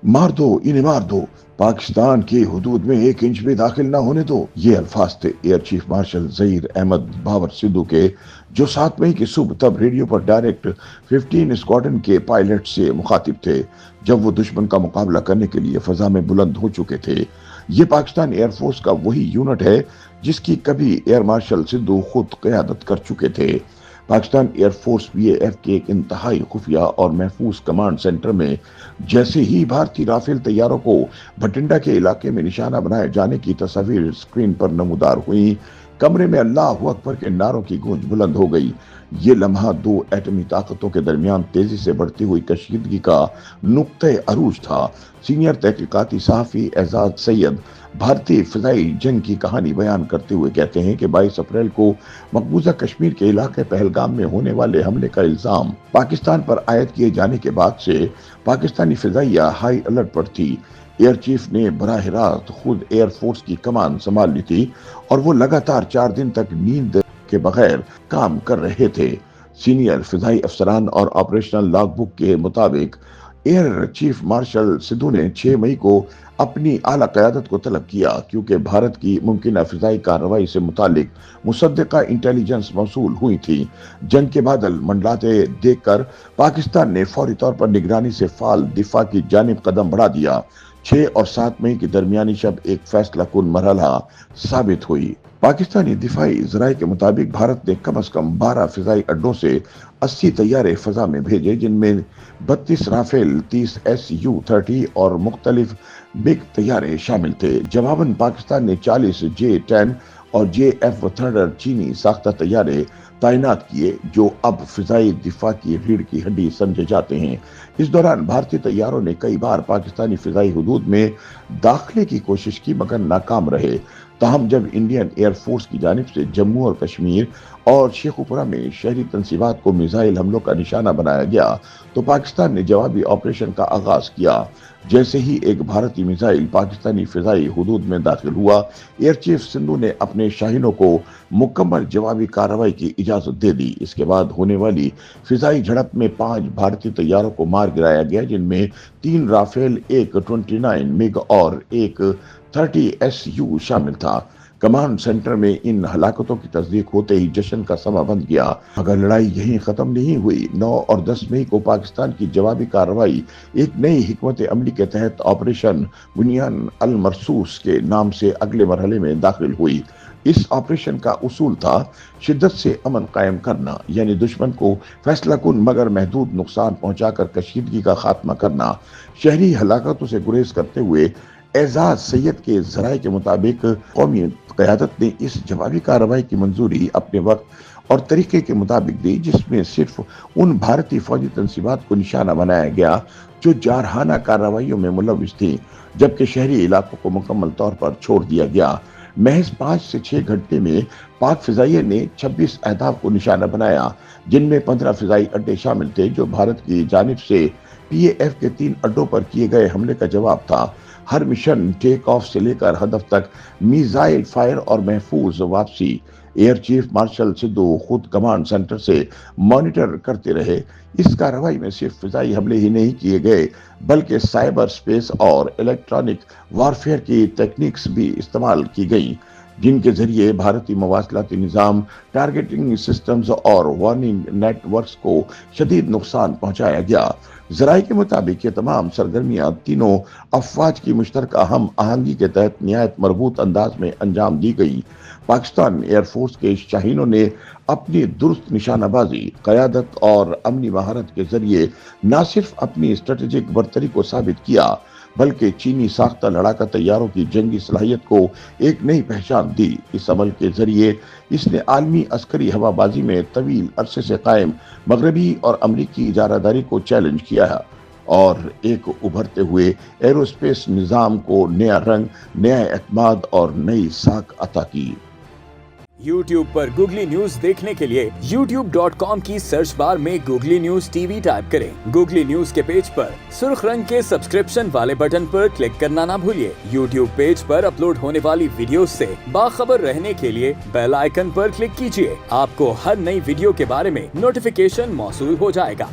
मार दो, इन्हें मार दो, पाकिस्तान की हुदूद में 1 इंच भी दाखिल ना होने दो। ये अल्फाज थे air chief marshal Zaheer Ahmed Babar Sidhu के, जो 7 मई की सुबह तब रेडियो पर डायरेक्ट 15 स्क्वाड्रन के पायलट से मुखातिब थे, जब वो दुश्मन का मुकाबला करने के लिए फजा में बुलंद हो चुके थे। ये पाकिस्तान एयरफोर्स का वही यूनिट है जिसकी कभी एयर मार्शल सिद्धू खुद क़यादत कर चुके थे। पाकिस्तान एयरफोर्स बीएएफ के एक इंतहाई खुफिया और महफूज कमांड सेंटर में जैसे ही भारतीय राफेल तैयारों को भटिंडा के इलाके में निशाना बनाए जाने की तस्वीर स्क्रीन पर नमूदार हुई, कमरे में अल्लाह अकबर के नारों की गूंज बुलंद हो गई। ये लम्हा 2 एटमी ताकतों के दरमियान तेजी से बढ़ती हुई कशीदगी का नुक्ते अरूज था। सीनियर तहकीकाती सहाफ़ी एजाज सैयद भारतीय फिजाई जंग की कहानी बयान करते हुए कहते हैं कि 22 अप्रैल को मकबूजा कश्मीर के इलाके पहलगाम में होने वाले हमले का इल्जाम पाकिस्तान पर आयद किए जाने के बाद से पाकिस्तानी फिजाइया हाई अलर्ट पर थी। एयर चीफ ने बराह रास्त खुद एयरफोर्स की कमान संभाल ली थी और वो लगातार 4 दिन तक नींद के बगैर काम कर रहे थे। सीनियर फिजाई अफसरान और ऑपरेशनल लॉगबुक के मुताबिक एयर चीफ मार्शल सिद्धू ने 6 मई को अपनी आला क़यादत को तलब किया, क्योंकि भारत की मुमकिन फिजाई कार्रवाई से मुतालिक मुसद्दका इंटेलिजेंस मौसूल हुई थी। जंग के बादल मंडलाते देखकर पाकिस्तान ने फौरी तौर पर निगरानी से फाल दिफा की जानिब कदम बढ़ा दिया। 6 और 7 मई की दरमियानी शब एक फैसला कुन मरहला साबित हुई। पाकिस्तानी दिफाई ज़राए के मुताबिक भारत ने कम से कम 12 फिजाई अड्डों से 80 तैयारे फजा में भेजे, जिनमें 32 राफेल, 30 SU-30 और मुख्तलिफ बिग तैयारे शामिल थे। जवाबन पाकिस्तान ने 40 J-10 और JF-30 चीनी साख्ता तैयारे तैनात किए, जो अब फिजाई दिफा की रीढ़ की हड्डी समझे जाते हैं। इस दौरान भारतीय तैयारों ने कई बार पाकिस्तानी फिजाई हुदूद में दाखिले की कोशिश की, मगर नाकाम रहे। ताहम जब इंडियन एयरफोर्स की जानिब से जम्मू और कश्मीर और शेखुपुरा में शहरी तंसीबात को मिसाइल हमलों का निशाना बनाया गया, तो पाकिस्तान ने जवाबी ऑपरेशन का आगाज किया। जैसे ही एक भारतीय मिसाइल पाकिस्तानी फिजाई हुदूद में दाखिल हुआ, एयर चीफ सिद्धू ने अपने शाहीनों को मुकम्मल जवाबी कार्रवाई की इजाजत दे दी। इसके बाद होने वाली फिजाई झड़प में 5 भारतीय तैयारों को मार गिराया गया, जिनमें 3 राफेल, एक 29 मिग और एक 30 SU शामिल था। कमांड सेंटर में इन हलाकतों की तस्दीक होते ही जश्न का समा बंध गया, मगर लड़ाई यहीं खत्म नहीं हुई। 9 और 10 मई को पाकिस्तान की जवाबी कार्रवाई एक नई हिकमत अमली के तहत ऑपरेशन बुनियान अल मरसूस के नाम से अगले मरहले में दाखिल हुई। इस ऑपरेशन का उसूल था शिद्दत से अमन कायम करना, यानी दुश्मन को फैसला कुन मगर महदूद नुकसान पहुंचाकर कशीदगी का खात्मा करना। शहरी हलाकतों से गुरेज करते हुए एजाज सैयद के ज़राए के मुताबिक कौमी क़यादत ने इस जवाबी कार्रवाई की मंजूरी अपने वक्त और तरीके के मुताबिक दी, जिसमें सिर्फ उन भारतीय फौजी तंसीबात को निशाना बनाया गया जो जारहाना कार्रवाइयों में मुलविस थी, जबकि शहरी इलाकों को मुकम्मल तौर पर छोड़ दिया गया। महज 5 से 6 घंटे में पाक फिजाइये ने 26 अहदाफ को निशाना बनाया, जिनमें 15 फिजाई अड्डे शामिल थे, जो भारत की जानिब से PAF के 3 अड्डों पर किए गए हमले का जवाब था। हर मिशन टेक ऑफ से लेकर हदफ तक मिसाइल फायर और महफूज वापसी एयर चीफ मार्शल सिद्धू खुद कमांड सेंटर से मॉनिटर करते रहे। इस कार्रवाई में सिर्फ फिजाई हमले ही नहीं किए गए, बल्कि साइबर स्पेस और इलेक्ट्रॉनिक वॉरफेयर की टेक्निक्स भी इस्तेमाल की गई, जिनके जरिए भारतीय मवासलाती निज़ाम, टारगेटिंग सिस्टम्स और वार्निंग नेटवर्क्स को शदीद नुकसान पहुंचाया गया। ज़राए के मुताबिक ये तमाम सरगर्मियां तीनों अफवाज की मुश्तरका हम आहंगी के तहत निहायत मरबूत अंदाज में अंजाम दी गई। पाकिस्तान एयरफोर्स के शाहीनों ने अपनी दुरुस्त निशानाबाजी, क़यादत और अमनी महारत के जरिए न सिर्फ अपनी स्ट्रेटेजिक बरतरी को साबित किया, बल्कि चीनी साख्ता लड़ाका तैयारों की जंगी सलाहियत को एक नई पहचान दी। इस अमल के जरिए इसने आलमी अस्करी हवाबाजी में तवील अरसे से कायम मगरबी और अमरीकी इजारादारी को चैलेंज किया है और एक उभरते हुए एरोस्पेस निज़ाम को नया रंग, नया एतमाद और नई साख अता की। YouTube पर गूगली न्यूज देखने के लिए youtube.com की सर्च बार में गूगली न्यूज TV टाइप करें। गूगली न्यूज के पेज पर सुर्ख रंग के सब्सक्रिप्शन वाले बटन पर क्लिक करना ना भूलिए। YouTube पेज पर अपलोड होने वाली वीडियोस से बाखबर रहने के लिए बेल आइकन पर क्लिक कीजिए। आपको हर नई वीडियो के बारे में नोटिफिकेशन मौसूल हो जाएगा।